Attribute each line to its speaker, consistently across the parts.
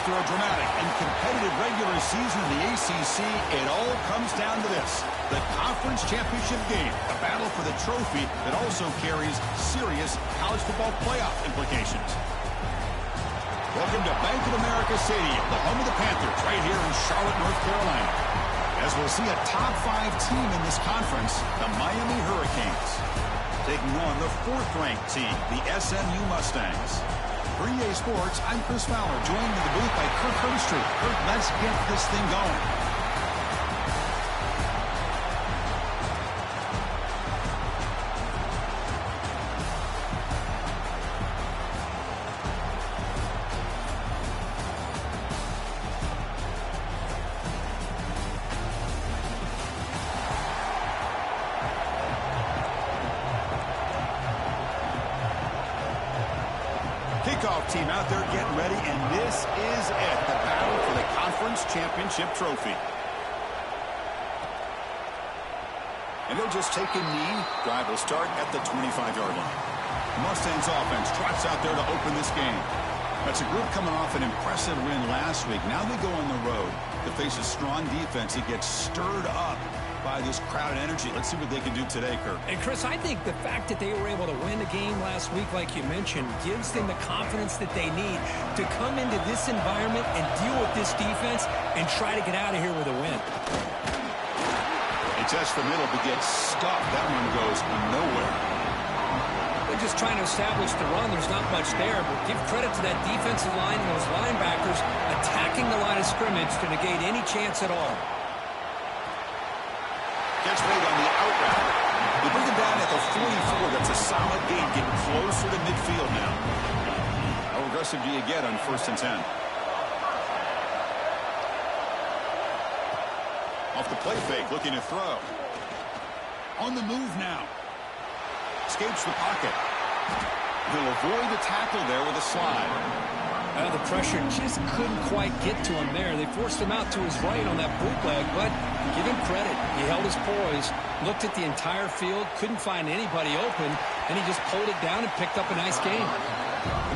Speaker 1: After a dramatic and competitive regular season in the ACC, it all comes down to this: the conference championship game, a battle for the trophy that also carries serious college football playoff implications. Welcome to Bank of America Stadium, the home of the Panthers, right here in Charlotte, North Carolina. As we'll see a top 5 team in this conference, the Miami Hurricanes, taking on the 4th-ranked team, the SMU Mustangs. For EA Sports, I'm Chris Fowler, joined in the booth by Kirk Herbstreit. Kirk, let's get this thing going. Kickoff team out there getting ready, and this is it, the battle for the conference championship trophy. And they'll just take a knee. Drive will start at the 25-yard line. Mustangs offense trots out there to open this game. That's a group coming off an impressive win last week. Now they go on the road to face a strong defense that gets stirred up by this crowd energy. Let's see what they can do today, Kirk.
Speaker 2: And, Chris, I think the fact that they were able to win the game last week, like you mentioned, gives them the confidence that they need to come into this environment and deal with this defense and try to get out of here with a win.
Speaker 1: They test the middle, but gets stuffed. That one goes nowhere.
Speaker 2: They're just trying to establish the run. There's not much there, but give credit to that defensive line and those linebackers attacking the line of scrimmage to negate any chance at all.
Speaker 1: Gets made on the out route. They bring him down at the 44. That's a solid gain, getting closer to midfield now. How aggressive do you get on 1st and 10? Off the play fake, looking to throw. On the move now. Escapes the pocket. He'll avoid the tackle there with a slide.
Speaker 2: The pressure just couldn't quite get to him there. They forced him out to his right on that bootleg, but give him credit. He held his poise, looked at the entire field, couldn't find anybody open, and he just pulled it down and picked up a nice gain.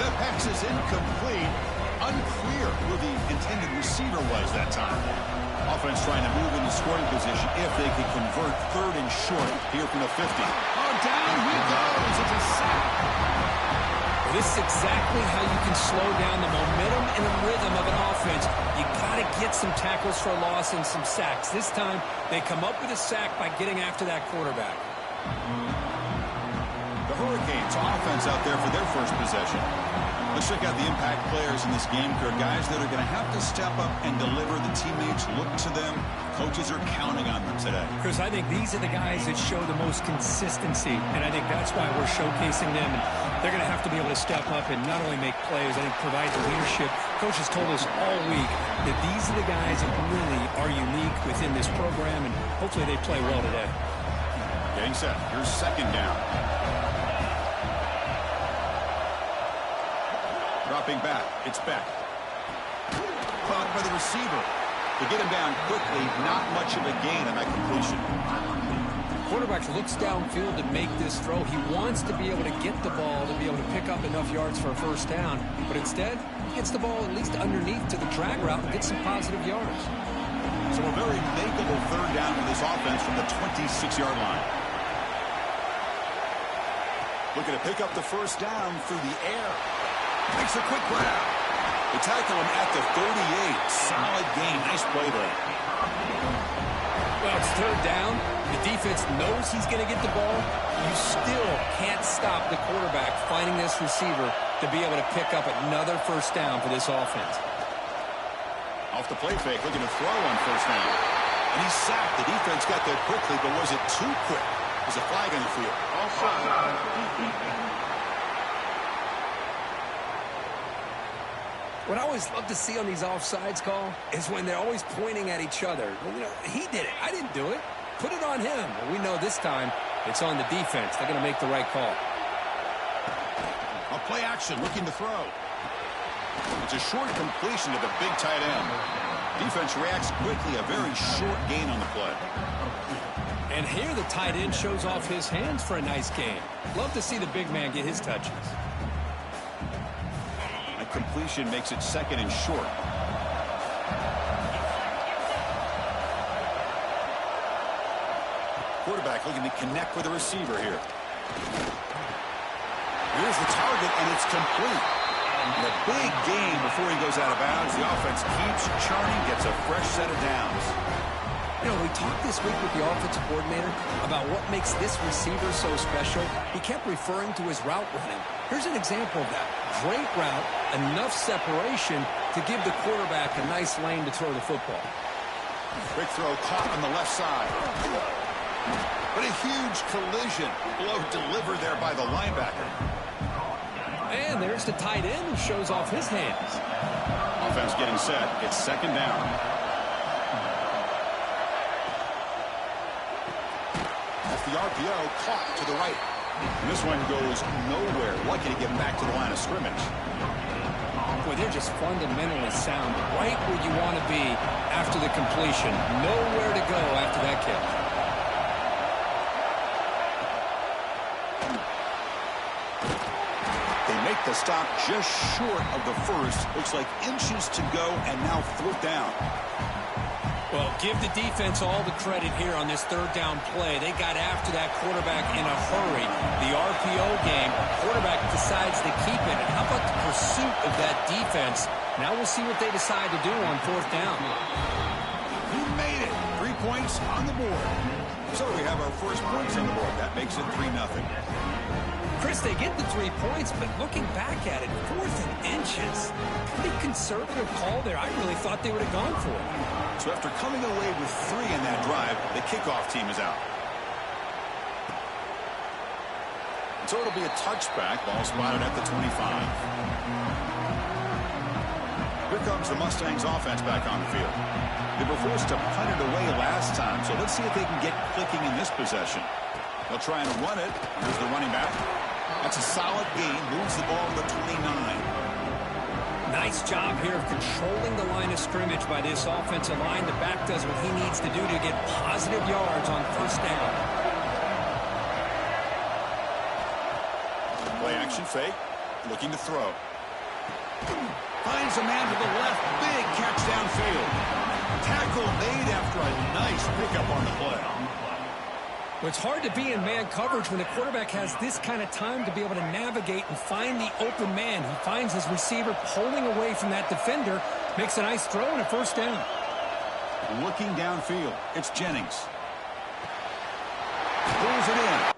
Speaker 1: The pass is incomplete. Unclear who the intended receiver was that time. Offense trying to move into scoring position if they could convert 3rd and short here from the 50. Oh, down he goes. It's a sack.
Speaker 2: This is exactly how you can slow down the momentum and the rhythm of an offense. You got to get some tackles for a loss and some sacks. This time, they come up with a sack by getting after that quarterback.
Speaker 1: The Hurricanes offense out there for their first possession. Let's check out the impact players in this game. They're guys that are going to have to step up and deliver. The teammates look to them. Coaches are counting on them today.
Speaker 2: Chris, I think these are the guys that show the most consistency, and I think that's why we're showcasing them. And they're going to have to be able to step up and not only make plays, I think provide the leadership. Coaches told us all week that these are the guys that really are unique within this program, and hopefully they play well today.
Speaker 1: Getting set. Here's 2nd down. Dropping back. It's Beck. Caught by the receiver. To get him down quickly, not much of a gain on that completion.
Speaker 2: Quarterback looks downfield to make this throw. He wants to be able to get the ball to be able to pick up enough yards for a 1st down. But instead, he gets the ball at least underneath to the drag route and gets some positive yards.
Speaker 1: So a very makeable 3rd down for this offense from the 26-yard line. Looking to pick up the 1st down through the air. Makes a quick grab. They tackle him at the 38. Solid gain. Nice play there.
Speaker 2: Well, it's 3rd down. The defense knows he's going to get the ball. You still can't stop the quarterback finding this receiver to be able to pick up another 1st down for this offense.
Speaker 1: Off the play fake, looking to throw on 1st down. And he's sacked. The defense got there quickly, but was it too quick? There's a flag on the field. Offside.
Speaker 2: What I always love to see on these offsides call is when they're always pointing at each other. Well, you know, he did it. I didn't do it. Put it on him. Well, we know this time it's on the defense. They're going to make the right call.
Speaker 1: A play action, looking to throw. It's a short completion to the big tight end. Defense reacts quickly. A very short gain on the play.
Speaker 2: And here the tight end shows off his hands for a nice gain. Love to see the big man get his touches.
Speaker 1: Completion makes it 2nd and short. looking to connect with the receiver here. Here's the target, and it's complete. And a big gain before he goes out of bounds. The offense keeps churning, gets a fresh set of downs.
Speaker 2: You know, we talked this week with the offensive coordinator about what makes this receiver so special. He kept referring to his route running. Here's an example of that. Great route, enough separation to give the quarterback a nice lane to throw the football.
Speaker 1: Quick throw caught on the left side. But a huge collision. Blow delivered there by the linebacker.
Speaker 2: And there's the tight end who shows off his hands.
Speaker 1: Offense getting set. It's second down. That's the RPO caught to the right. And this one goes nowhere. Lucky to get back to the line of scrimmage.
Speaker 2: Boy, they're just fundamentally sound. Right where you want to be after the completion. Nowhere to go after that catch.
Speaker 1: Make the stop just short of the first. Looks like inches to go, and now fourth down.
Speaker 2: Well, give the defense all the credit here on this third down play. They got after that quarterback in a hurry. The RPO game, quarterback decides to keep it. And how about the pursuit of that defense? Now we'll see what they decide to do on fourth down.
Speaker 1: He made it. 3 points on the board. So we have our first points on the board. That makes it 3-0.
Speaker 2: Chris, they get the 3 points, but looking back at it, 4th and inches. Pretty conservative call there. I really thought they would have gone for it.
Speaker 1: So after coming away with 3 in that drive, the kickoff team is out. So it'll be a touchback. Ball spotted at the 25. Here comes the Mustangs offense back on the field. They were forced to punt it away last time, so let's see if they can get clicking in this possession. They'll try and run it. Here's the running back. That's a solid gain. Moves the ball to the 29.
Speaker 2: Nice job here of controlling the line of scrimmage by this offensive line. The back does what he needs to do to get positive yards on first down.
Speaker 1: Play action fake. Looking to throw. Finds a man to the left. Big catch downfield. Tackle made after a nice pickup on the play.
Speaker 2: Well, it's hard to be in man coverage when the quarterback has this kind of time to be able to navigate and find the open man. He finds his receiver pulling away from that defender, makes a nice throw and a first down.
Speaker 1: Looking downfield, it's Jennings. Pulls it in.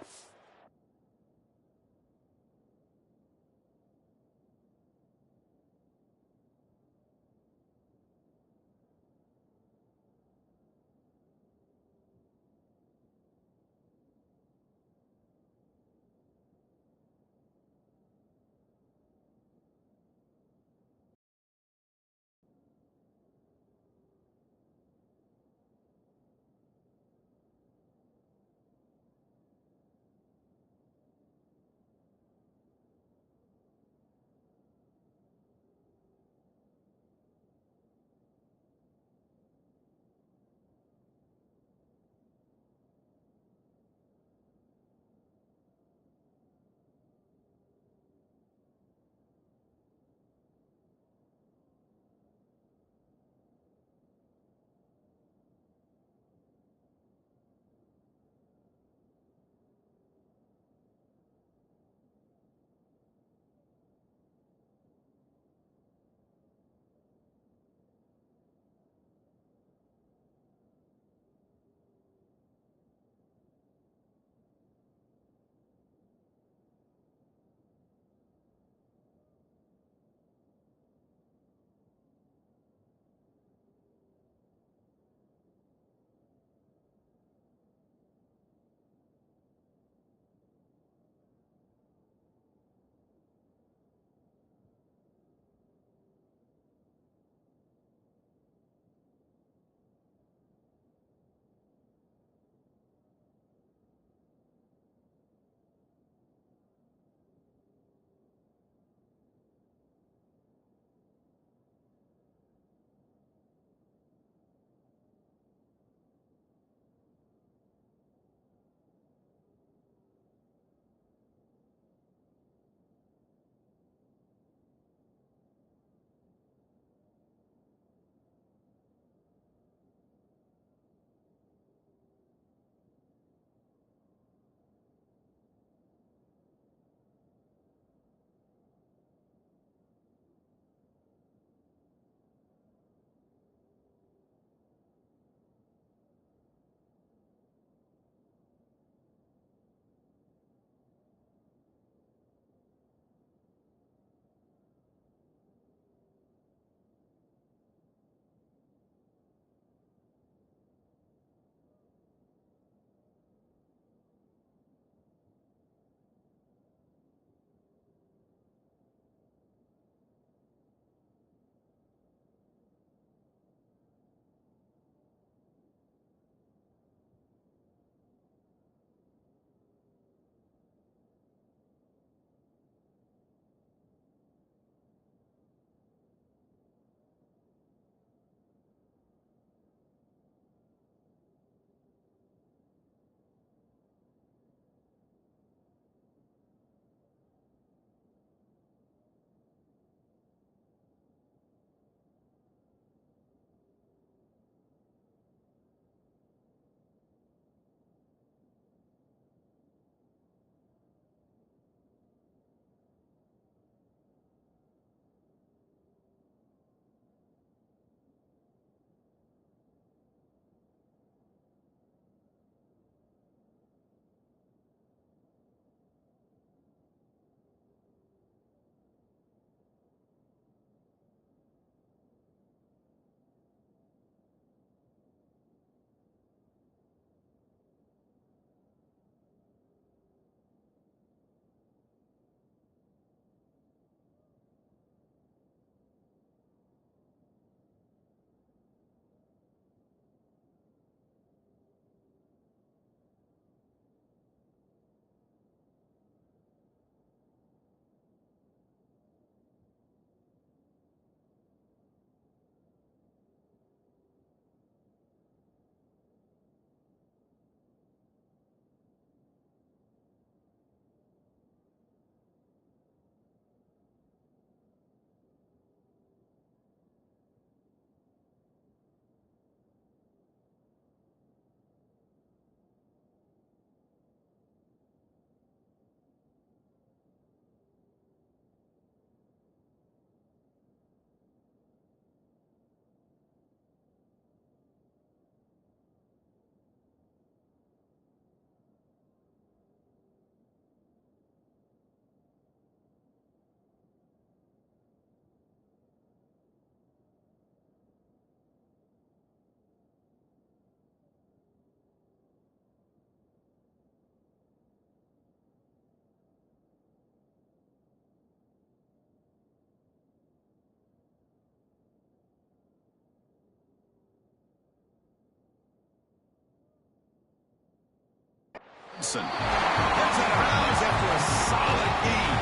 Speaker 1: Johnson. Gets out of bounds after a solid gain.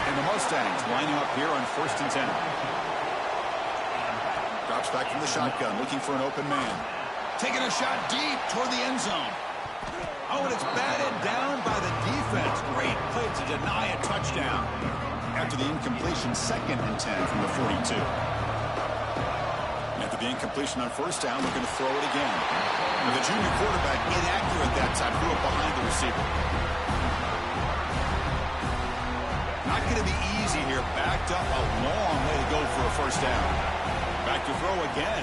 Speaker 1: And the Mustangs lining up here on 1st and 10. Drops back from the shotgun, looking for an open man. Taking a shot deep toward the end zone. Oh, and it's batted down by the defense. Great play to deny a touchdown. After the incompletion, 2nd and 10 from the 42. After the incompletion on 1st down, looking to throw it again. And the junior quarterback inaccurate that time, threw it behind the receiver. Not going to be easy here. Backed up a long way to go for a 1st down. Back to throw again.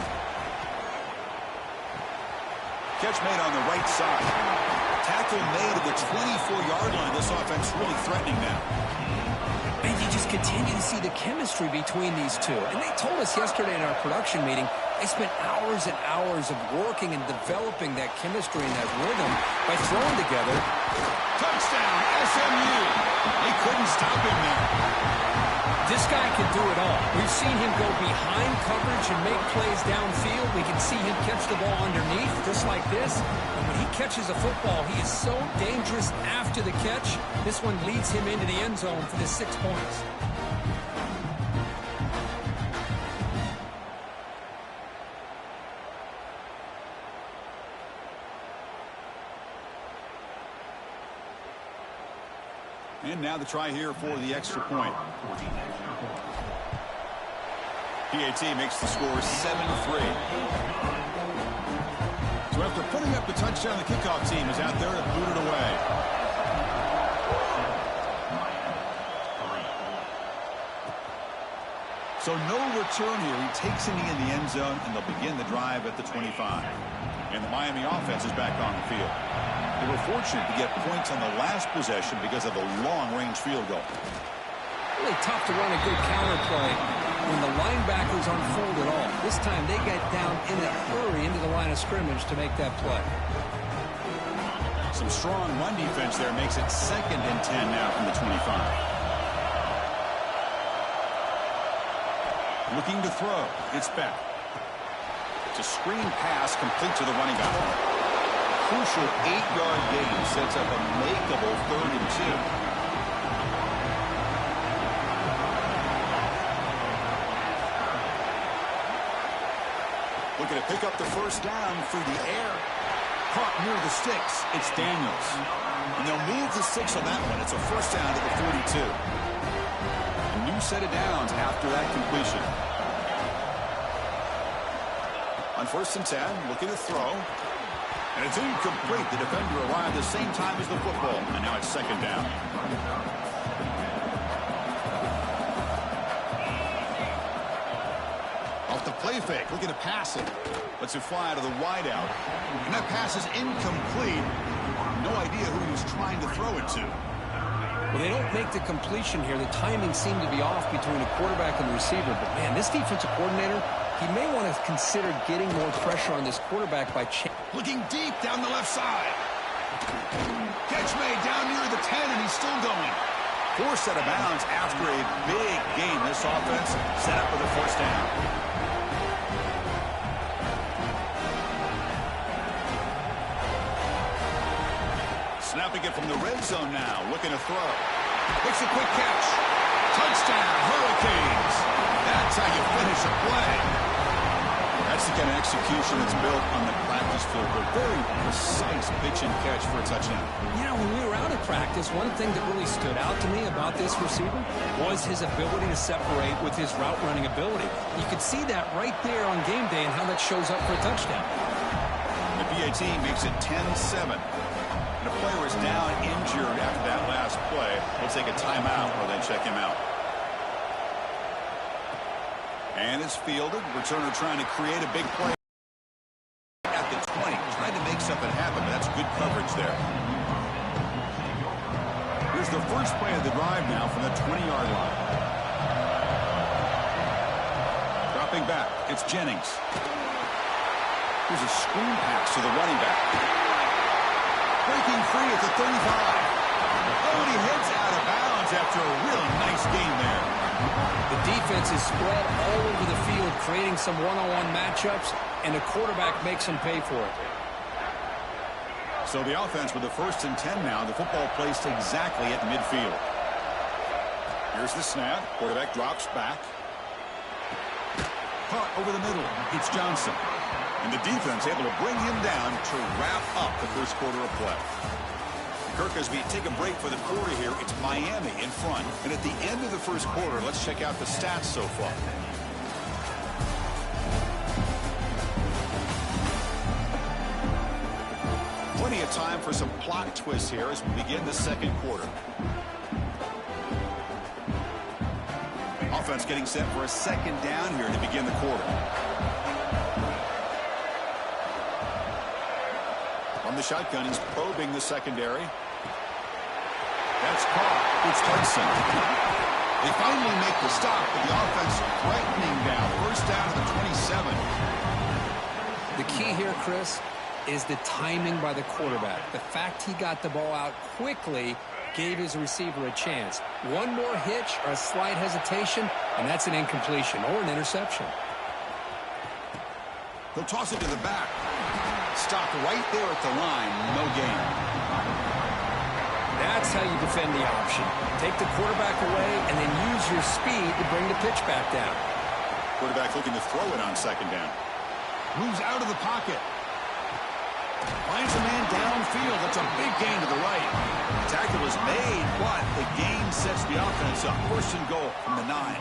Speaker 1: Catch made on the right side. Tackle made at the 24-yard line. This offense really threatening now.
Speaker 2: And you just continue to see the chemistry between these two. And they told us yesterday in our production meeting, they spent hours and hours of working and developing that chemistry and that rhythm by throwing together.
Speaker 1: Touchdown, SMU. They couldn't stop him there.
Speaker 2: This guy can do it all. We've seen him go behind coverage and make plays downfield. We can see him catch the ball underneath, just like this. And when he catches a football, he is so dangerous after the catch. This one leads him into the end zone for the 6 points.
Speaker 1: And now the try here for the extra point. PAT makes the score 7-3. So after putting up the touchdown, the kickoff team is out there to boot it away. So no return here. He takes it in the end zone, and they'll begin the drive at the 25. And the Miami offense is back on the field. They were fortunate to get points on the last possession because of a long-range field goal.
Speaker 2: Really tough to run a good counter play when the linebackers aren't fooled at all. This time they get down in a hurry into the line of scrimmage to make that play.
Speaker 1: Some strong run defense there makes it 2nd and 10 now from the 25. Looking to throw. It's back. It's a screen pass complete to the running back. Crucial 8-yard gain sets up a makeable 3rd and 2. Looking to pick up the 1st down through the air. Caught near the sticks. It's Daniels. And they'll move the 6 on that one. It's a 1st down to the 42. A new set of downs after that completion. On 1st and 10, looking to throw. And it's incomplete. The defender arrived the same time as the football. And now it's 2nd down. Off the play fake. Looking to pass it. Lets it fly to the wideout. And that pass is incomplete. No idea who he was trying to throw it to.
Speaker 2: Well, they don't make the completion here. The timing seemed to be off between the quarterback and the receiver. But, man, this defensive coordinator, he may want to consider getting more pressure on this quarterback by
Speaker 1: looking deep down the left side. Catch made down near the 10, and he's still going. 4th set of bounds after a big gain. This offense set up with a 1st down. Snapping it from the red zone now. Looking to throw. Makes a quick catch. Touchdown, Hurricanes. That's how you finish a play. That's the kind of execution that's built on the practice field. A very precise pitch and catch for a touchdown.
Speaker 2: You know, when we were out of practice, one thing that really stood out to me about this receiver was his ability to separate with his route running ability. You could see that right there on game day and how that shows up for a touchdown.
Speaker 1: The PAT makes it 10-7. And a player is down injured after that last play. We'll take a timeout or then check him out. And it's fielded. Returner trying to create a big play at the 20. Trying to make something happen, but that's good coverage there. Here's the first play of the drive now from the 20-yard line. Dropping back. It's Jennings. Here's a screen pass to the running back. Breaking free at the 35. Oh, and he heads out of bounds after a real nice game there.
Speaker 2: The defense is spread all over the field, creating some one-on-one matchups, and the quarterback makes them pay for it.
Speaker 1: So the offense with the 1st and 10 now. The football placed exactly at midfield. Here's the snap. Quarterback drops back. Caught over the middle. It's Johnson. And the defense able to bring him down to wrap up the first quarter of play. Kirk, as we take a break for the quarter here, it's Miami in front. And at the end of the first quarter, let's check out the stats so far. Plenty of time for some plot twists here as we begin the second quarter. Offense getting set for a 2nd down here to begin the quarter. From the shotgun, he's probing the secondary. That's caught. It's Hudson. They finally make the stop, but the offense threatening down. 1st down to the 27.
Speaker 2: The key here, Chris, is the timing by the quarterback. The fact he got the ball out quickly gave his receiver a chance. One more hitch or a slight hesitation, and that's an incompletion or an interception.
Speaker 1: They'll toss it to the back. Stopped right there at the line. No gain.
Speaker 2: That's how you defend the option. Take the quarterback away and then use your speed to bring the pitch back down.
Speaker 1: Quarterback looking to throw it on 2nd down. Moves out of the pocket. Finds a man downfield. That's a big gain to the right. The tackle is made, but the gain sets the offense up. 1st and goal from the 9.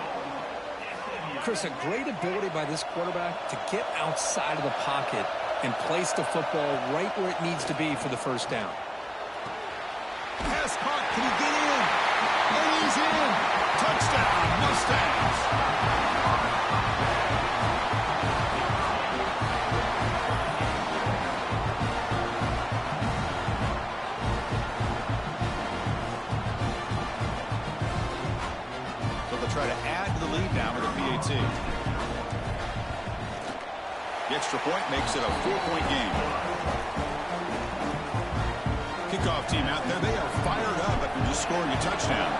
Speaker 2: Chris, a great ability by this quarterback to get outside of the pocket and place the football right where it needs to be for the 1st down.
Speaker 1: Pass caught. Can he get in? And he's in. Touchdown, Mustangs. So they'll try to add to the lead now with a PAT. The extra point makes it a 4-point game. Kickoff team out there. They are fired up after just scoring a touchdown.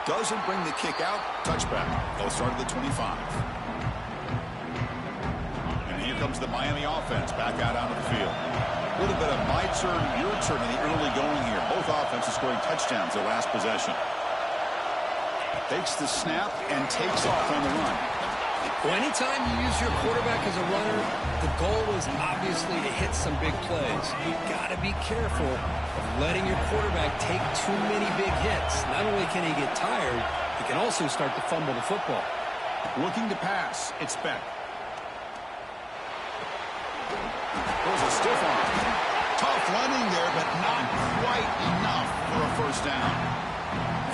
Speaker 1: Doesn't bring the kick out. Touchback. They'll start at the 25. And here comes the Miami offense back out onto the field. A little bit of my turn, your turn in the early going here. Both offenses scoring touchdowns their last possession. Takes the snap and takes off on the run.
Speaker 2: Well, anytime you use your quarterback as a runner, the goal is obviously to hit some big plays. You've got to be careful of letting your quarterback take too many big hits. Not only can he get tired, he can also start to fumble the football.
Speaker 1: Looking to pass. It's Beck. There's a stiff arm. Tough running there, but not quite enough for a 1st down.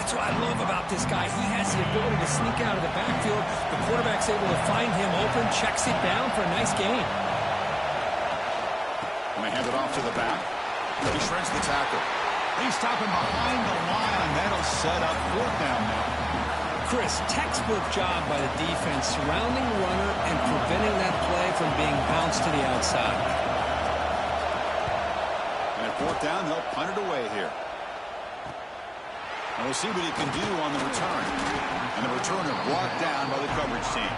Speaker 2: That's what I love about this guy. He has the ability to sneak out of the backfield. The quarterback's able to find him open, checks it down for a nice gain.
Speaker 1: And they hand it off to the back. He shreds the tackle. They stop him behind the line. That'll set up 4th down now.
Speaker 2: Chris, textbook job by the defense surrounding the runner and preventing that play from being bounced to the outside.
Speaker 1: And at 4th down, they'll punt it away here. And we'll see what he can do on the return. And the returner brought down by the coverage team.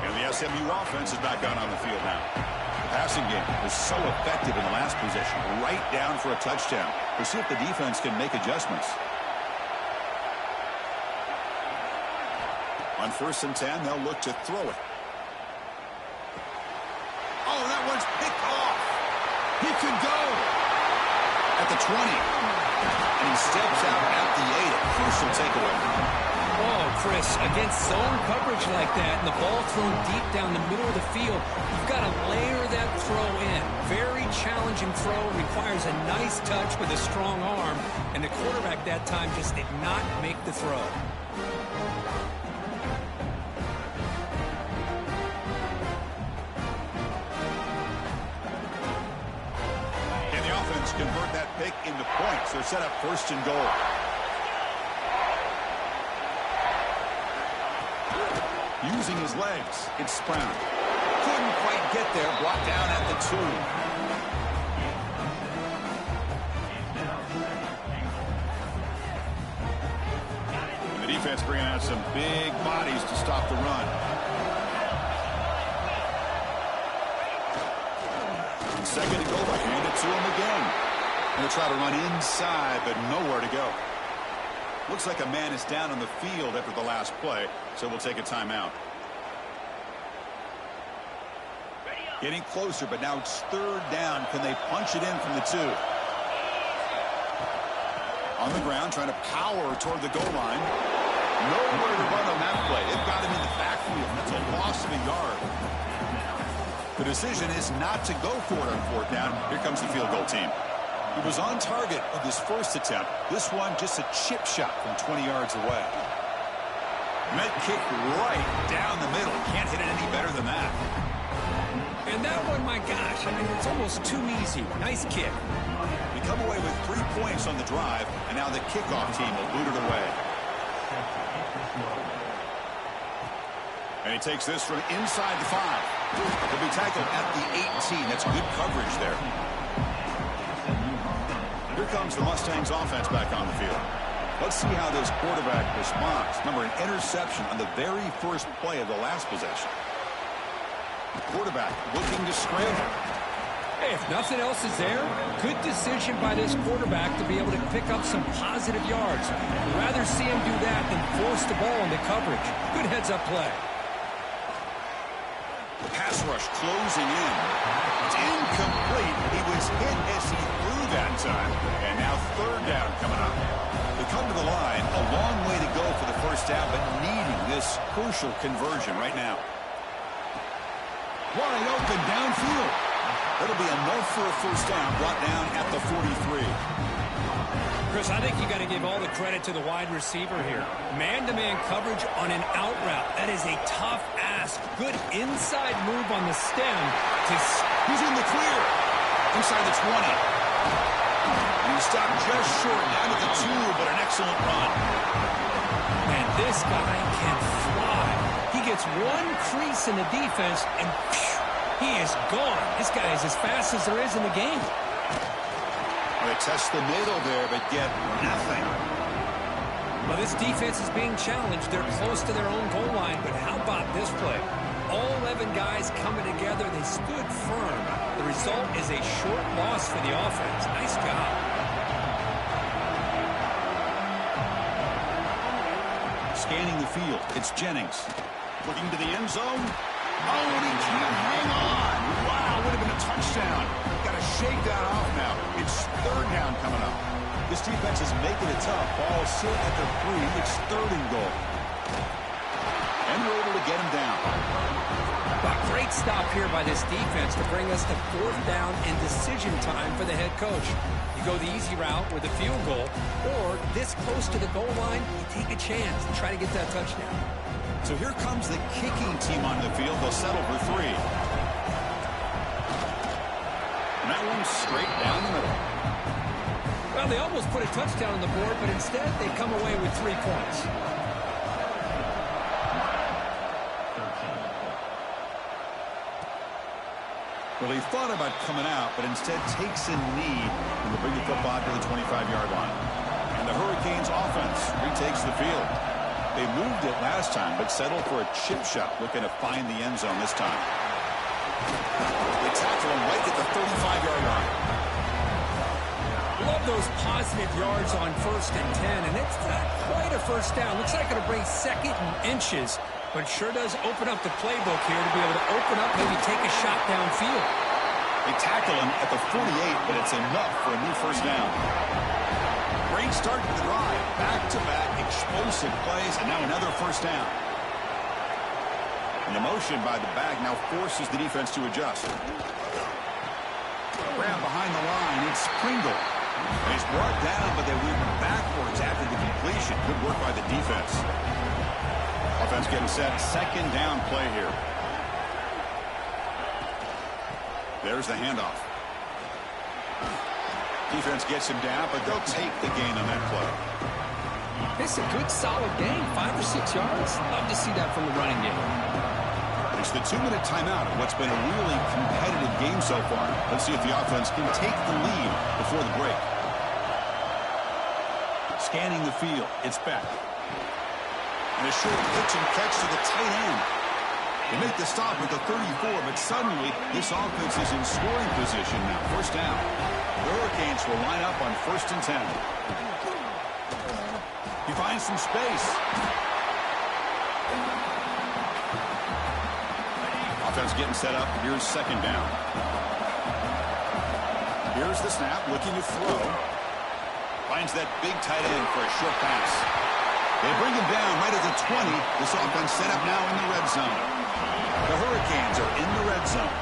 Speaker 1: And the SMU offense is back out on the field now. The passing game was so effective in the last possession. Right down for a touchdown. We'll see if the defense can make adjustments. On 1st and 10, they'll look to throw it. Oh, that one's picked off. He can go. At the 20. And he steps out at the 8. A crucial takeaway.
Speaker 2: Oh, Chris, against zone coverage like that and the ball thrown deep down the middle of the field, you've got to layer that throw in. Very challenging throw, requires a nice touch with a strong arm, and the quarterback that time just did not make the throw.
Speaker 1: Convert that pick into points. They're set up 1st and goal. Using his legs, it's Brown. Couldn't quite get there. Brought down at the 2. And the defense bringing out some big bodies to stop the run. Second and goal, hand it to him again. Going to try to run inside, but nowhere to go. Looks like a man is down on the field after the last play, so we'll take a timeout. Getting closer, but now it's third down. Can they punch it in from the 2? On the ground, trying to power toward the goal line. Nowhere to run on that play. They've got him in the backfield. That's a loss of a yard. The decision is not to go for it on fourth down. Here comes the field goal team. He was on target with his first attempt. This one just a chip shot from 20 yards away. Met kick right down the middle. Can't hit it any better than that.
Speaker 2: And that one, my gosh, I mean, it's almost too easy. Nice kick.
Speaker 1: We come away with 3 points on the drive, and now the kickoff team will boot it away. And he takes this from inside the 5. He'll be tackled at the 18. That's good coverage there. Here comes the Mustangs offense back on the field. Let's see how this quarterback responds. Remember, an interception on the very first play of the last possession. Quarterback looking to scramble.
Speaker 2: Hey, if nothing else is there, good decision by this quarterback to be able to pick up some positive yards. I'd rather see him do that than force the ball into coverage. Good heads-up play.
Speaker 1: The pass rush closing in. It's incomplete. He was hit as he threw that time. And now third down coming up. They come to the line. A long way to go for the first down, but needing this crucial conversion right now. Wide open downfield. That'll be enough for a first down, brought down at the 43.
Speaker 2: Chris, I think you got to give all the credit to the wide receiver here. Man-to-man coverage on an out route. That is a tough ask. Good inside move on the stem.
Speaker 1: He's in the clear. Inside the 20. And he stopped just short, down at the 2, but an excellent run.
Speaker 2: Man, this guy can fly. He gets one crease in the defense, and he is gone. This guy is as fast as there is in the game.
Speaker 1: They test the middle there, but get nothing.
Speaker 2: Well, this defense is being challenged. They're close to their own goal line, but how about this play? All 11 guys coming together. They stood firm. The result is a short loss for the offense. Nice job.
Speaker 1: Scanning the field. It's Jennings. Looking to the end zone. Oh, and he can't hang on. Wow, would have been a touchdown. Got to shake that off now. It's third down coming up. This defense is making it tough. Ball sit at the 3. It's third and goal. And we're able to get him down.
Speaker 2: A great stop here by this defense to bring us to fourth down and decision time for the head coach. You go the easy route with a field goal, or this close to the goal line, you take a chance and try to get that touchdown.
Speaker 1: So here comes the kicking team on the field. They'll settle for 3. And that one's straight down the middle.
Speaker 2: Well, they almost put a touchdown on the board, but instead they come away with 3 points.
Speaker 1: Well, he thought about coming out, but instead takes a knee and will bring the football to the 25-yard line. And the Hurricanes offense retakes the field. They moved it last time, but settled for a chip shot, looking to find the end zone this time. They tackle him right at the 35-yard line.
Speaker 2: Love those positive yards on 1st and 10, and it's not quite a first down. Looks like it'll bring second and inches, but sure does open up the playbook here to be able to open up, maybe take a shot downfield.
Speaker 1: They tackle him at the 48, but it's enough for a new first down. Great start to the drive. Back-to-back explosive plays, and now another first down. And the motion by the back now forces the defense to adjust. Grab behind the line. It's Pringle. And he's brought down, but they went backwards after the completion. Good work by the defense. Offense getting set. Second down play here. There's the handoff. Defense gets him down, but they'll take the gain on that play.
Speaker 2: It's a good, solid game. 5 or 6 yards. Love to see that from the running game.
Speaker 1: It's the 2-minute timeout of what's been a really competitive game so far. Let's see if the offense can take the lead before the break. Scanning the field. It's Beck. And a short pitch and catch to the tight end. They make the stop at the 34, but suddenly this offense is in scoring position now. First down. The Hurricanes will line up on 1st and 10. He finds some space. Offense getting set up. Here's 2nd down. Here's the snap, looking to throw. Finds that big tight end for a short pass. They bring him down right at the 20. This offense set up now in the red zone. The Hurricanes are in the red zone.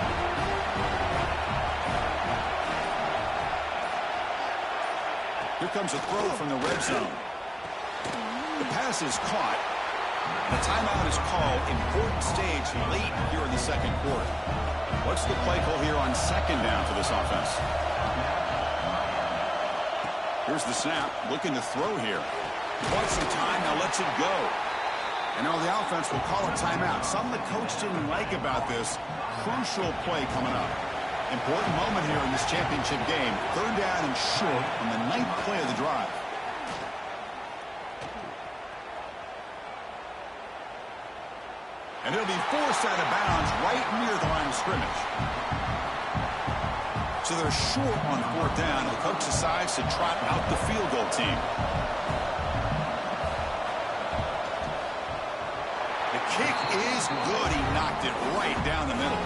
Speaker 1: Here comes a throw from the red zone. The pass is caught. The timeout is called. Important stage late here in the 2nd quarter. What's the play call here on 2nd down for this offense? Here's the snap. Looking to throw here. Wants some time. Now lets it go. And now the offense will call a timeout. Something the coach didn't like about this. Crucial play coming up. Important moment here in this championship game. 3rd down and short on the 9th play of the drive. And it'll be forced out of bounds right near the line of scrimmage. So they're short on 4th down. The coach decides to trot out the field goal team. The kick is good. He knocked it right down the middle.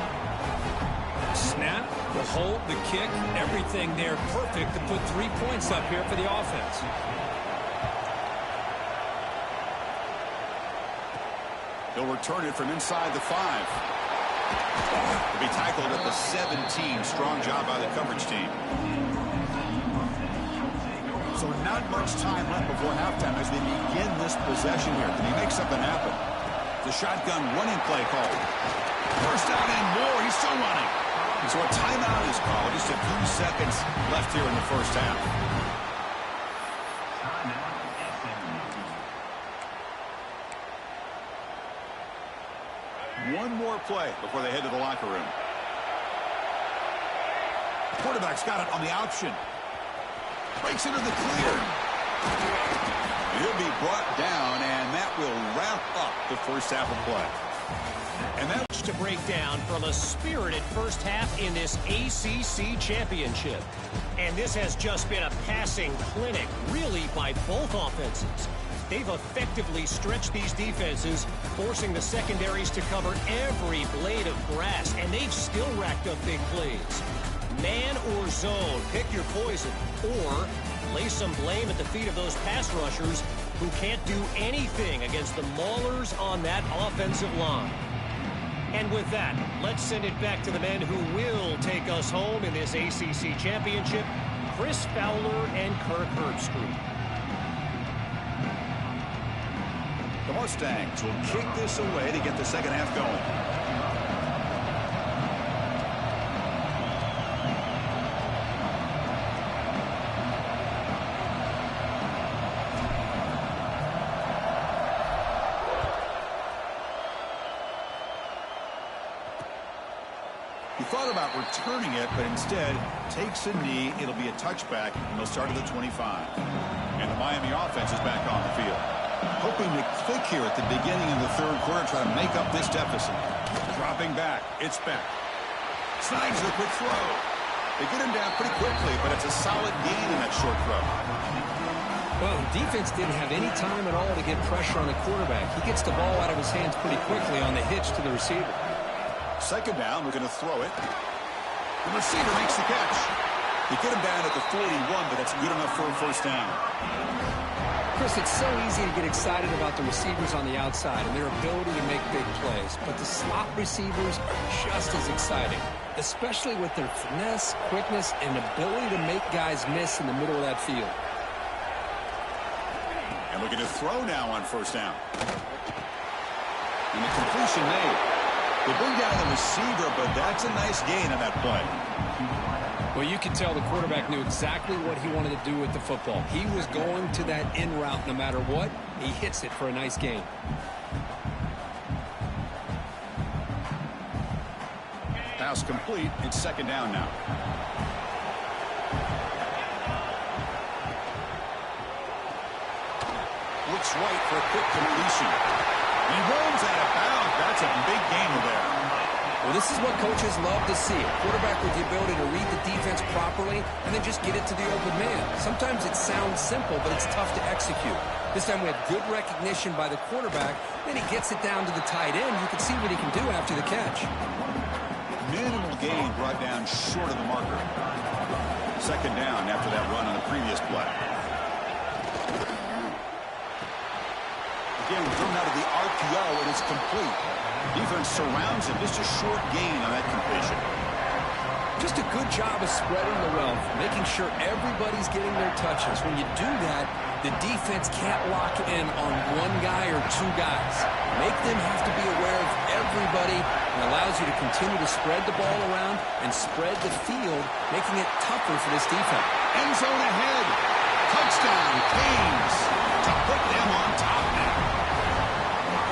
Speaker 2: Snap, the hold, the kick, everything there perfect to put 3 points up here for the offense.
Speaker 1: He'll return it from inside the 5. He'll be tackled at the 17. Strong job by the coverage team. So not much time left before halftime as they begin this possession here. Can he make something happen? The shotgun running play called. First down and more. He's still running. And so a timeout is called. Just a few seconds left here in the first half. One more play before they head to the locker room. Quarterback's got it on the option. Breaks into the clear. He'll be brought down, and that will wrap up the first half of play.
Speaker 3: And that's to break down from a spirited first half in this ACC championship. And this has just been a passing clinic, really, by both offenses. They've effectively stretched these defenses, forcing the secondaries to cover every blade of grass, and they've still racked up big plays. Man or zone, pick your poison, or lay some blame at the feet of those pass rushers who can't do anything against the maulers on that offensive line. And with that, let's send it back to the men who will take us home in this ACC championship, Chris Fowler and Kirk Herbstreit.
Speaker 1: The Mustangs will kick this away to get the second half going. He thought about returning it, but instead takes a knee. It'll be a touchback, and they'll start at the 25. And the Miami offense is back on the field. Hoping to click here at the beginning of the 3rd quarter, try to make up this deficit. Dropping back. It's back. Slides the quick throw. They get him down pretty quickly, but it's a solid gain in that short throw.
Speaker 2: Well, the defense didn't have any time at all to get pressure on the quarterback. He gets the ball out of his hands pretty quickly on the hitch to the receiver.
Speaker 1: 2nd down, we're going to throw it. The receiver makes the catch. They get him down at the 41, but that's good enough for a first down.
Speaker 2: Chris, it's so easy to get excited about the receivers on the outside and their ability to make big plays, but the slot receivers are just as exciting, especially with their finesse, quickness, and ability to make guys miss in the middle of that field.
Speaker 1: And we're going to throw now on first down. And the completion made. They bring down the receiver, but that's a nice gain on that play.
Speaker 2: Well, you can tell the quarterback knew exactly what he wanted to do with the football. He was going to that in route no matter what. He hits it for a nice gain.
Speaker 1: Pass complete. It's 2nd down now. looks right for a quick completion. He runs out of bounds. That's a big gain there.
Speaker 4: Well, this is what coaches love to see. A quarterback with the ability to read the defense properly and then just get it to the open man. Sometimes it sounds simple, but it's tough to execute. This time we had good recognition by the quarterback. Then he gets it down to the tight end. You can see what he can do after the catch.
Speaker 1: Minimal gain brought down short of the marker. Second down after that run on the previous play. Again, thrown out of the RPO, and it's complete. Defense surrounds him. Just a short gain on that completion.
Speaker 4: Just a good job of spreading the wealth, making sure everybody's getting their touches. When you do that, the defense can't lock in on one guy or two guys. Make them have to be aware of everybody, and allows you to continue to spread the ball around and spread the field, making it tougher for this defense.
Speaker 1: End zone ahead. Touchdown, Canes, to put them on top now.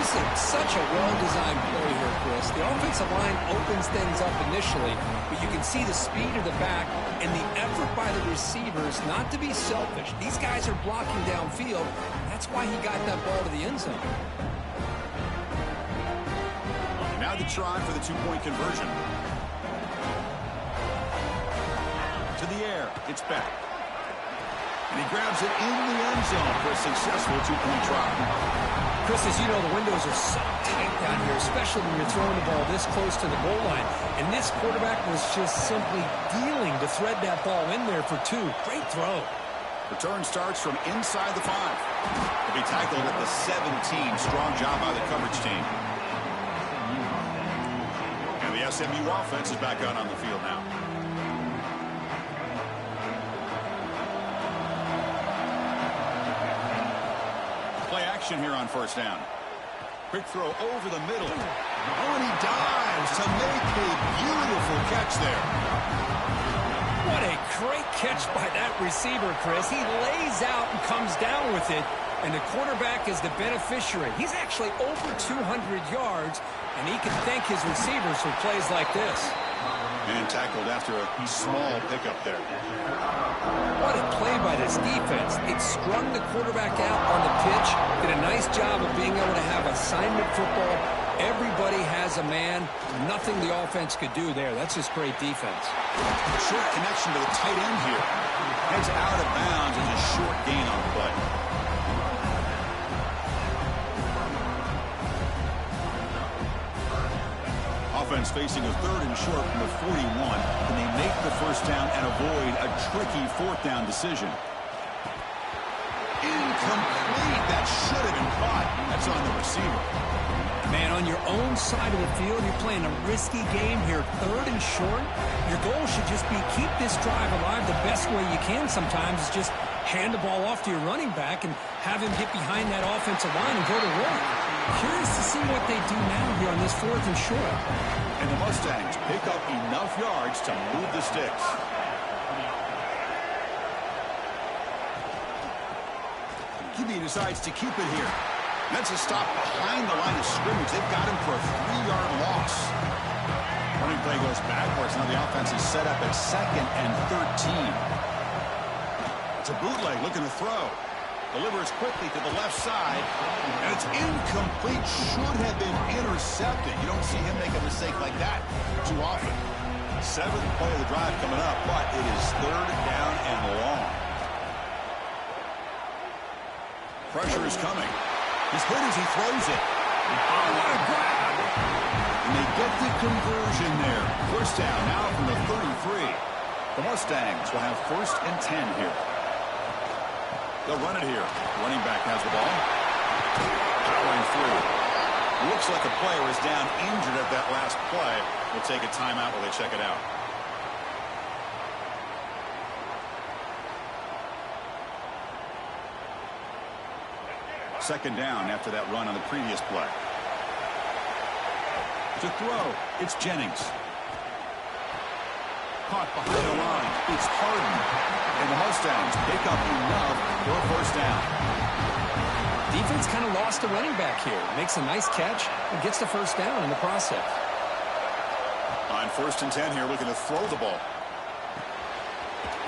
Speaker 4: This is such a well-designed play here, Chris. The offensive line opens things up initially, but you can see the speed of the back and the effort by the receivers not to be selfish. These guys are blocking downfield. That's why he got that ball to the end zone.
Speaker 1: Now the try for the two-point conversion. To the air. It's back. And he grabs it in the end zone for a successful two-point try.
Speaker 2: Chris, as you know, the windows are so tight down here, especially when you're throwing the ball this close to the goal line. And this quarterback was just simply dealing to thread that ball in there for two. Great throw.
Speaker 1: Return starts from inside the 5. He'll be tackled at the 17. Strong job by the coverage team. And the SMU offense is back out on the field now. Play action here on first down. Quick throw over the middle. Oh, and he dives to make a beautiful catch there.
Speaker 2: What a great catch by that receiver, Chris. He lays out and comes down with it, and the quarterback is the beneficiary. He's actually over 200 yards, and he can thank his receivers for plays like this.
Speaker 1: And tackled after a small pickup there.
Speaker 2: What a play by this defense. It strung the quarterback out on the pitch, did a nice job of being able to have assignment football. Everybody has a man. Nothing the offense could do there. That's just great defense.
Speaker 1: Short connection to the tight end here. Heads out of bounds as a short gain on the play. Offense facing a third and short from the 41. Can they make the first down and avoid a tricky fourth down decision? Incomplete. That should have been caught. That's on the receiver.
Speaker 2: Man, on your own side of the field, you're playing a risky game here. Third and short. Your goal should just be keep this drive alive the best way you can sometimes is just hand the ball off to your running back and have him get behind that offensive line and go to work. Curious to see what they do now here on this fourth and short.
Speaker 1: And the Mustangs pick up enough yards to move the sticks. QB decides to keep it here. That's a stop behind the line of scrimmage. They've got him for a 3-yard loss. Running play goes backwards. Now the offense is set up at 2nd and 13. It's a bootleg looking to throw. Delivers quickly to the left side. And it's incomplete. Should have been intercepted. You don't see him make a mistake like that too often. 7th play of the drive coming up, but it is 3rd down and long. Pressure is coming. He's hit as he throws it. Oh, what a grab! And they get the conversion there. First down now from the 33. The Mustangs will have 1st and 10 here. They'll run it here. Running back has the ball. Powering through. Looks like a player is down injured at that last play. We'll take a timeout while they check it out. Second down after that run on the previous play. To throw, it's Jennings. Caught behind the line. It's Harden. And the Mustangs pick up enough for a first down.
Speaker 2: Defense kind of lost a running back here. Makes a nice catch and gets the first down in the process.
Speaker 1: On 1st and 10 here, looking to throw the ball.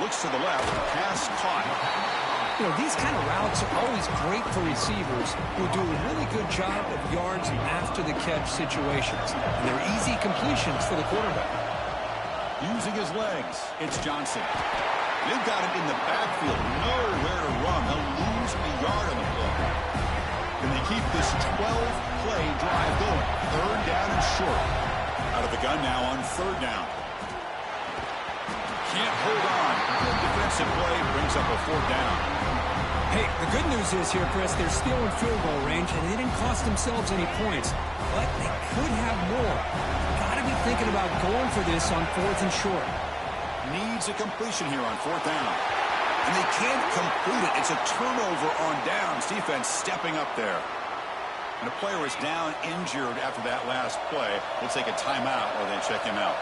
Speaker 1: Looks to the left. Pass caught.
Speaker 2: You know, these kind of routes are always great for receivers who do a really good job of yards after the catch situations. And they're easy completions for the quarterback.
Speaker 1: Using his legs, it's Johnson. They've got it in the backfield. Nowhere to run. They'll lose a yard on the play. Can they keep this 12-play drive going? Third down and short. Out of the gun now on third down. Can't hold on. Good defensive play brings up a fourth down.
Speaker 2: Hey, the good news is here, Chris, they're still in field goal range, and they didn't cost themselves any points. But they could have more. Got to be thinking about going for this on fourth and short.
Speaker 1: Needs a completion here on fourth down. And they can't complete it. It's a turnover on downs. Defense stepping up there. And a player is down injured after that last play. We'll take a timeout while they check him out.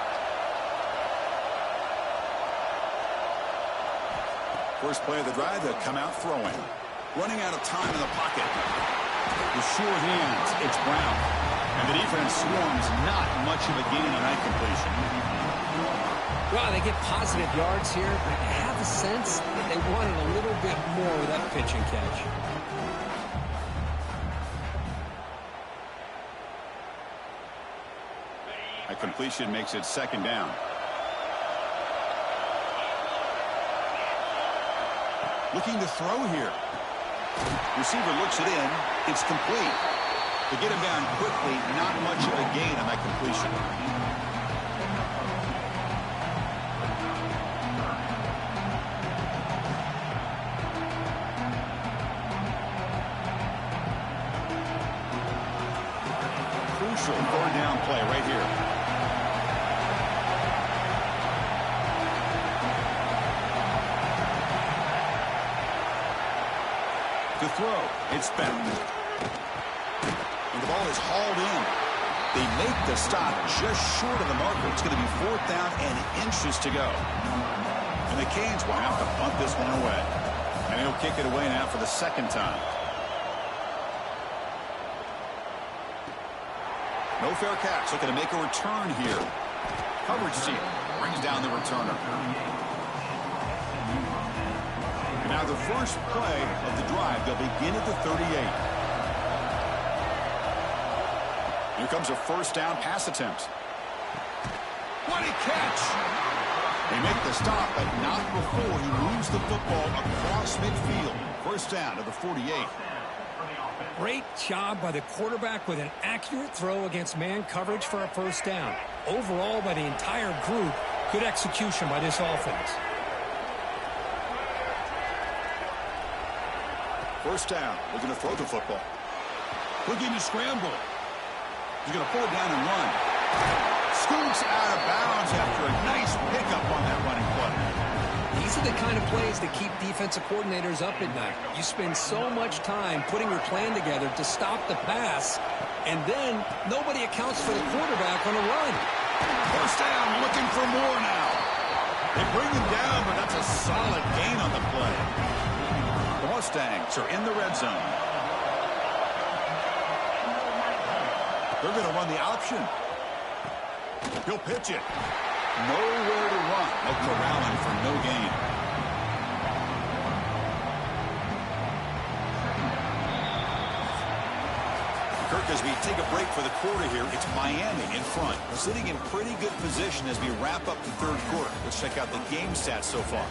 Speaker 1: First play of the drive, they'll come out throwing. Running out of time in the pocket. With sure hands, it's Brown. And the defense swarms not much of a gain on that completion.
Speaker 2: Well, they get positive yards here, but I have a sense that they wanted a little bit more with that pitch and catch.
Speaker 1: A completion makes it second down. Looking to throw here. Receiver looks it in. It's complete. To get him down quickly, not much of a gain on that completion. Crucial third down play right here. To throw, it's Beck. And the ball is hauled in. They make the stop just short of the marker. It's going to be fourth down and inches to go. And the Canes will have to punt this one away. And he'll kick it away now for the second time. No fair catch. Looking to make a return here. Coverage team brings down the returner. Now the first play of the drive, they'll begin at the 38. Here comes a first down pass attempt. What a catch! They make the stop, but not before he moves the football across midfield. First down to the 48.
Speaker 2: Great job by the quarterback with an accurate throw against man coverage for a first down. Overall, by the entire group, good execution by this offense.
Speaker 1: First down. We're going to throw the football. Looking to scramble. He's going to pull it down and run. Scoots out of bounds after a nice pickup on that running play.
Speaker 2: These are the kind of plays that keep defensive coordinators up at night. You spend so much time putting your plan together to stop the pass, and then nobody accounts for the quarterback on a run.
Speaker 1: First down, looking for more now. They bring him down, but that's a solid gain on the play. The Mustangs are in the red zone. They're going to run the option. He'll pitch it. Nowhere to run. No corralling for no gain. Kirk, as we take a break for the quarter here, it's Miami in front. Sitting in pretty good position as we wrap up the third quarter. Let's check out the game stats so far.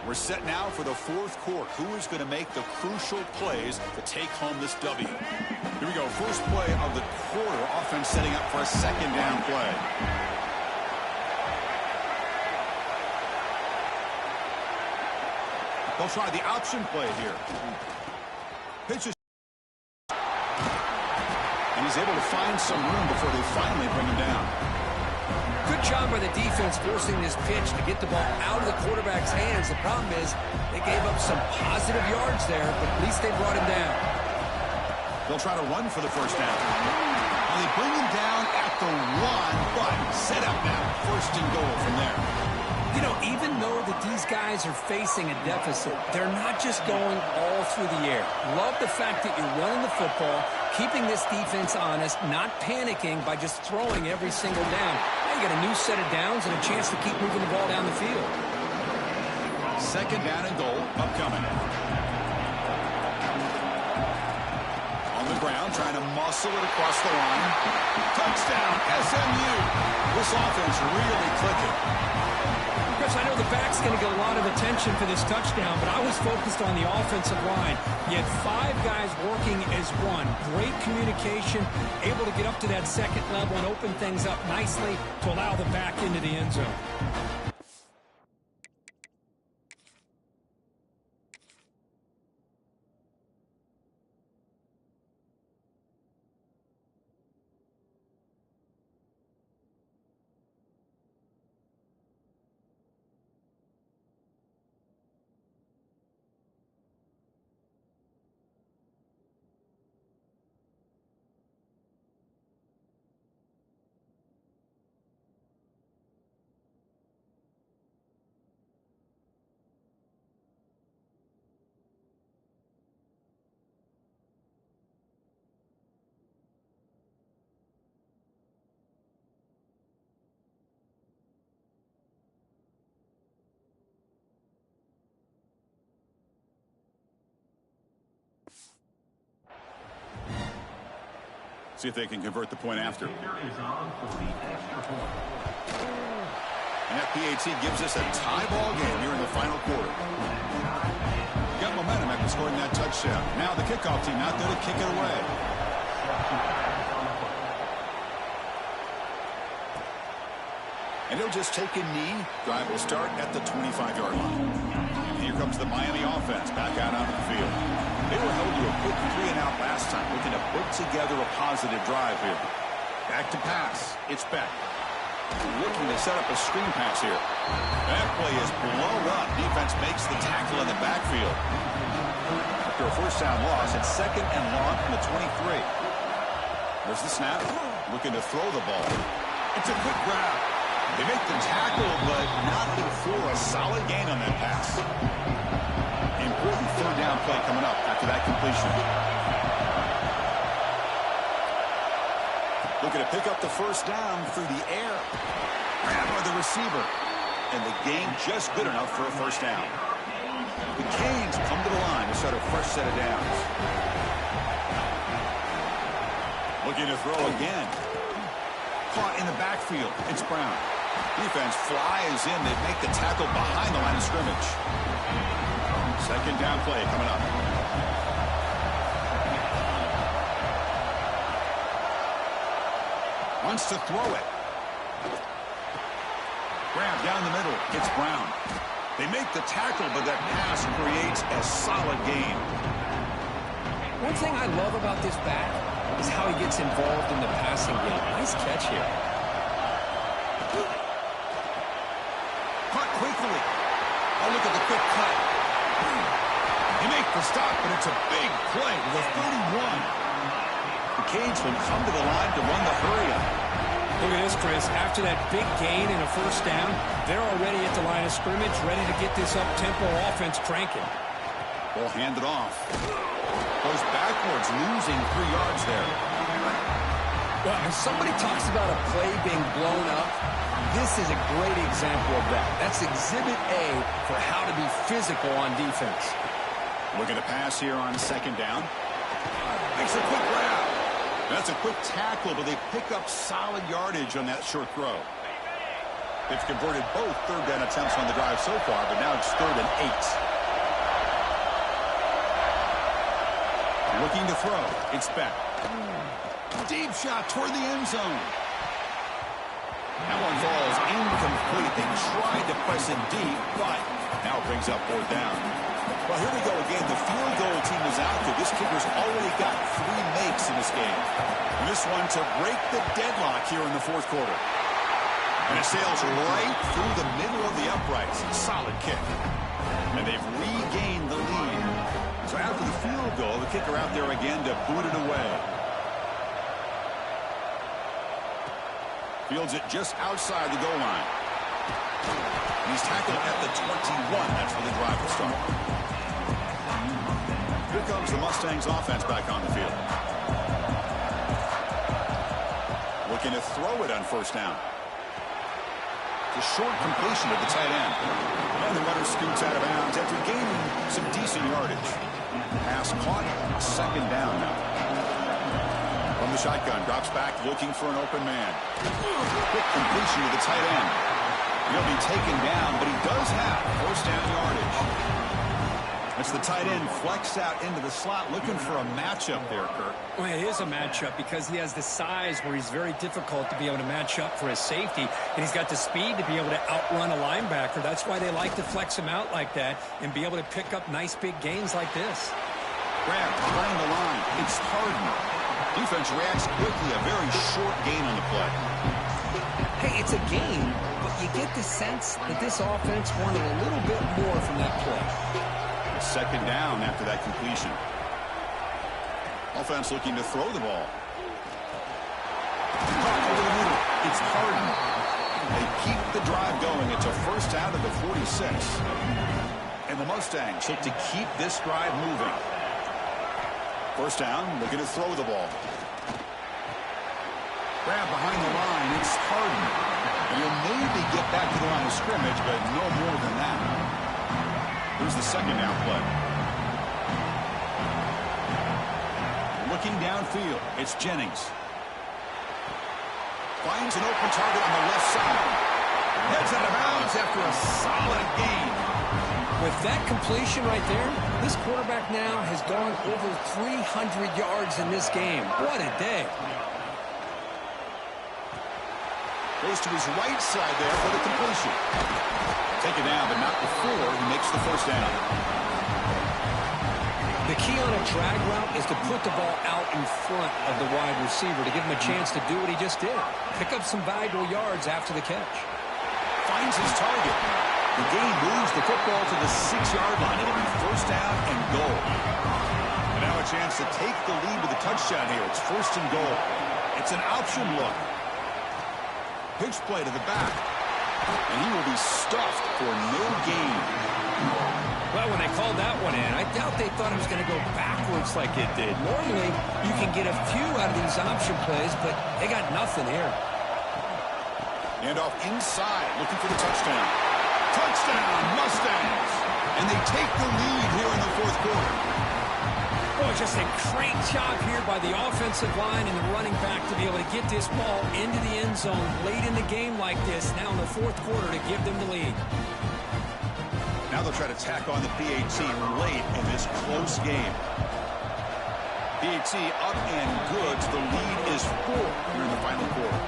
Speaker 1: We're set now for the fourth quarter. Who is going to make the crucial plays to take home this W? Here we go. First play of the quarter. Offense setting up for a second down play. They'll try the option play here. Pitches. And he's able to find some room before they finally bring him down.
Speaker 2: Good job by the defense forcing this pitch to get the ball out of the quarterback's hands. The problem is they gave up some positive yards there, but at least they brought him down.
Speaker 1: They'll try to run for the first down. And they bring him down at the 1, but set up now. First and goal from there.
Speaker 2: You know, even though that these guys are facing a deficit, they're not just going all through the air. Love the fact that you're running the football, keeping this defense honest, not panicking by just throwing every single down. Now you got a new set of downs and a chance to keep moving the ball down the field.
Speaker 1: Second down and goal upcoming. On the ground, trying to muscle it across the line. Touchdown, SMU. This offense really clicking.
Speaker 2: Chris, I know the back's going to get a lot of attention for this touchdown, but I was focused on the offensive line. You had 5 guys working as one. Great communication, able to get up to that second level and open things up nicely to allow the back into the end zone.
Speaker 1: See if they can convert the point after. And that PAT gives us a tie ball game here in the final quarter. Got momentum after scoring that touchdown. Now the kickoff team out there to kick it away. And he'll just take a knee. Drive will start at the 25-yard line. And here comes the Miami offense back out onto the field. They were held to a quick 3-and-out last time, looking to put together a positive drive here. Back to pass. It's Beck. Looking to set up a screen pass here. That play is blown up. Defense makes the tackle in the backfield. After a first down loss, it's second and long from the 23. There's the snap. Looking to throw the ball. It's a quick grab. They make the tackle, but not before a solid gain on that pass. Important third down play coming up after that completion. Looking to pick up the first down through the air. Grabbed by the receiver. And the gain just good enough for a first down. The Canes come to the line to start a fresh set of downs. Looking to throw again. Caught in the backfield. It's Brown. Defense flies in. They make the tackle behind the line of scrimmage. Second down play coming up. Wants to throw it. Grab down the middle. It's Brown. They make the tackle, but that pass creates a solid gain.
Speaker 2: One thing I love about this back is how he gets involved in the passing game. Nice catch here.
Speaker 1: Caught quickly. Oh, look at the quick cut. They make the stop, but it's a big play with a 31. The Canes will come to the line to run the hurry up.
Speaker 2: Look at this, Chris. After that big gain and a first down, they're already at the line of scrimmage, ready to get this up-tempo offense cranking.
Speaker 1: Ball handed off. Goes backwards, losing 3 yards there.
Speaker 2: Well, if somebody talks about a play being blown up, this is a great example of that. That's Exhibit A for how to be physical on defense.
Speaker 1: Looking to pass here on second down. Makes a quick grab. That's a quick tackle, but they pick up solid yardage on that short throw. They've converted both third down attempts on the drive so far, but now it's 3rd and 8. Looking to throw. It's Beck. Deep shot toward the end zone. That one falls incomplete. They tried to press it deep, but now it brings up 4th down. Well, here we go again. The field goal team is out there. This kicker's already got 3 makes in this game. And this one to break the deadlock here in the 4th quarter. And it sails right through the middle of the uprights. Solid kick. And they've regained the lead. So after the field goal, the kicker out there again to boot it away. Fields it just outside the goal line. He's tackled at the 21. That's where the drive will start. Here comes the Mustangs offense back on the field. Looking to throw it on first down. It's a short completion of the tight end. And the runner scoots out of bounds after gaining some decent yardage. Pass caught. Second down now. From the shotgun, drops back looking for an open man. Quick completion to the tight end. He'll be taken down, but he does have first down yardage. That's the tight end flexed out into the slot, looking for a matchup there, Kirk.
Speaker 2: Well, it is a matchup because he has the size where he's very difficult to be able to match up for his safety, and he's got the speed to be able to outrun a linebacker. That's why they like to flex him out like that and be able to pick up nice big gains like this.
Speaker 1: Grab behind the line. It's Harden. Defense reacts quickly. A very short gain on the play.
Speaker 2: Hey, it's a gain, but you get the sense that this offense wanted a little bit more from that play.
Speaker 1: Second down after that completion. Offense looking to throw the ball. Caught over the middle. It's Harden. They keep the drive going. It's a first down to the 46. And the Mustangs look to keep this drive moving. First down, looking to throw the ball. Grab behind the line. It's Harden. And he'll maybe get back to the line of scrimmage, but no more than that. Here's the second down play. Looking downfield, it's Jennings. Finds an open target on the left side. Heads out of bounds after a solid gain.
Speaker 2: With that completion right there, this quarterback now has gone over 300 yards in this game. What a day.
Speaker 1: Goes to his right side there for the completion. Taken down, but not before he makes the first down.
Speaker 2: The key on a drag route is to put the ball out in front of the wide receiver to give him a chance to do what he just did. Pick up some valuable yards after the catch.
Speaker 1: Finds his target. The gain moves the football to the 6-yard line. It'll be first down and goal. And now a chance to take the lead with a touchdown here. It's first and goal. It's an option look. Pitch play to the back. And he will be stuffed for no gain.
Speaker 2: Well, when they called that one in, I doubt they thought it was going to go backwards like it did. Normally, you can get a few out of these option plays, but they got nothing here.
Speaker 1: And off inside, looking for the touchdown. Touchdown, Mustangs! And they take the lead here in the fourth quarter.
Speaker 2: Boy, just a great job here by the offensive line and the running back to be able to get this ball into the end zone late in the game like this, now in the fourth quarter, to give them the lead.
Speaker 1: Now they'll try to tack on the PAT late in this close game. PAT up and good. The lead is 4 here in the final quarter.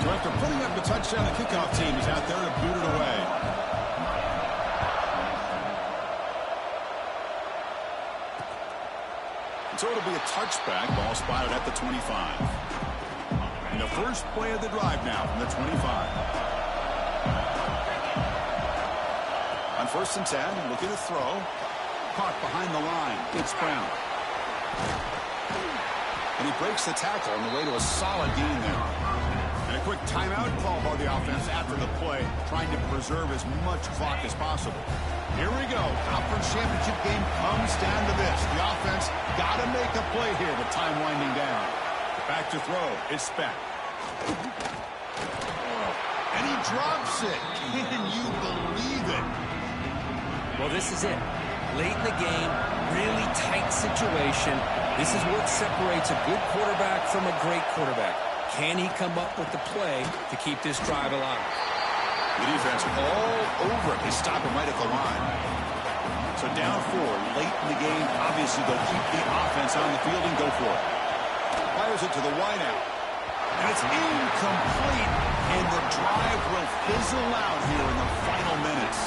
Speaker 1: So after putting up the touchdown, the kickoff team is out there to boot it away. So it'll be a touchback. Ball spotted at the 25. And the first play of the drive now from the 25. On first and 10, looking to throw. Caught behind the line. It's Brown. And he breaks the tackle on the way to a solid gain there. And a quick timeout call by the offense after the play, trying to preserve as much clock as possible. Here we go. Conference championship game comes down to this. The offense got to make a play here with time winding down. Back to throw. It's Speck. And he drops it. Can you believe it?
Speaker 2: Well, this is it. Late in the game, really tight situation. This is what separates a good quarterback from a great quarterback. Can he come up with the play to keep this drive alive?
Speaker 1: The defense all over it. They stop him right at the line. So down 4 late in the game. Obviously, they'll keep the offense on the field and go for it. Fires it to the wideout. And it's incomplete. And the drive will fizzle out here in the final minutes.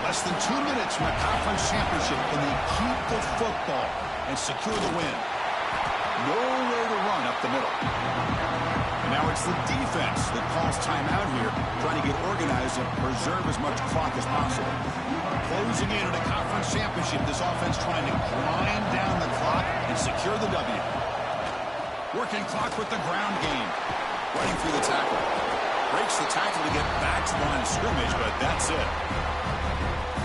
Speaker 1: Less than 2 minutes from a conference championship. Can they keep the football and secure the win? Nowhere to run up the middle. And now it's the defense that calls timeout here, trying to get organized and preserve as much clock as possible. Closing in on a conference championship, this offense trying to grind down the clock and secure the W. Working clock with the ground game. Running through the tackle. Breaks the tackle to get back to the line of scrimmage, but that's it.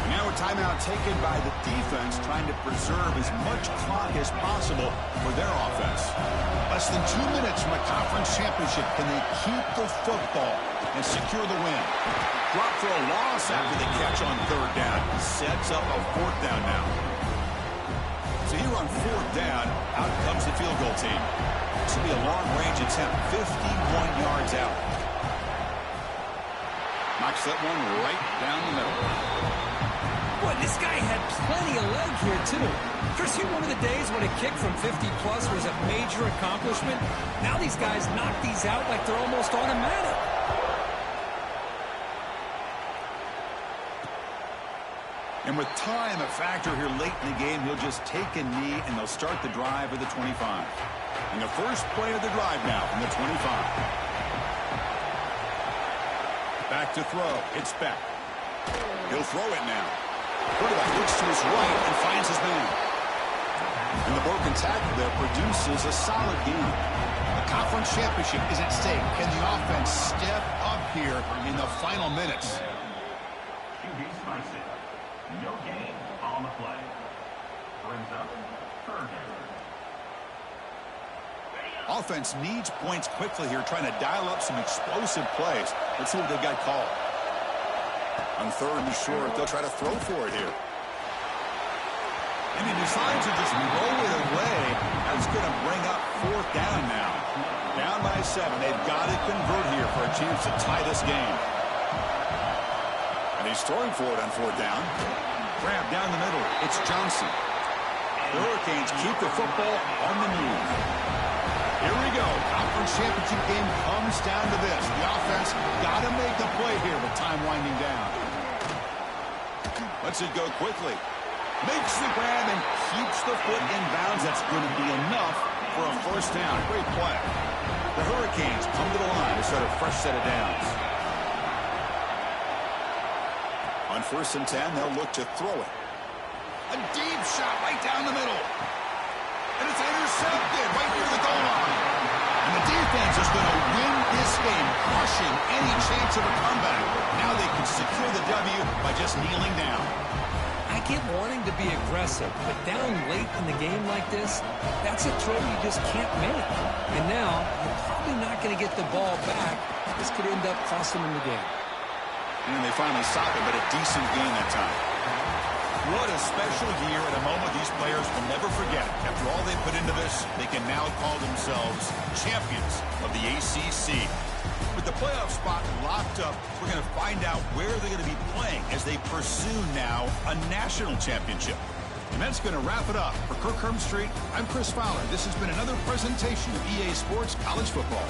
Speaker 1: And now a timeout taken by the defense, trying to preserve as much clock as possible for their offense. Less than 2 minutes from a conference championship. Can they keep the football and secure the win? Drop for a loss after the catch on third down. Sets up a fourth down now. So here on fourth down, out comes the field goal team. This will be a long-range attempt, 51 yards out. Knocks that one right down the middle.
Speaker 2: Boy, this guy had plenty of leg here, too. Chris, you remember the days when a kick from 50-plus was a major accomplishment? Now these guys knock these out like they're almost automatic.
Speaker 1: And with time a factor here late in the game, he'll just take a knee, and they'll start the drive at the 25. And the first play of the drive now from the 25. Back to throw. It's Beck. He'll throw it now. Quarterback looks to his right and finds his man. And the broken tackle there produces a solid game. The conference championship is at stake. Can the offense step up here in the final minutes?
Speaker 5: No gain on the play. Brings up third down.
Speaker 1: Offense needs points quickly here, trying to dial up some explosive plays. Let's see what they've got called. On third and short, they'll try to throw for it here. And he decides to just roll it away. That's going to bring up fourth down now. Down by 7. They've got to convert here for a chance to tie this game. And he's throwing for it on fourth down. Grab down the middle. It's Johnson. The Hurricanes keep the football on the move. Here we go. Conference championship game comes down to this. The offense got to make the play here with time winding down. Lets it go quickly. Makes the grab and keeps the foot in bounds. That's going to be enough for a first down. Great play. The Hurricanes come to the line to start a fresh set of downs. On 1st and 10, they'll look to throw it. A deep shot right down the middle. And it's intercepted right near the goal line. And the defense is going to win this game, crushing any chance of a comeback. Now they can secure the W by just kneeling down.
Speaker 2: I get wanting to be aggressive, but down late in the game like this, that's a throw you just can't make. And now, you're probably not going to get the ball back. This could end up costing them the game.
Speaker 1: And they finally stop it, but a decent gain that time. What a special year and a moment these players will never forget. After all they put into this, they can now call themselves champions of the ACC. With the playoff spot locked up, we're going to find out where they're going to be playing as they pursue now a national championship. And that's going to wrap it up. For Kirk Street, I'm Chris Fowler. This has been another presentation of EA Sports College Football.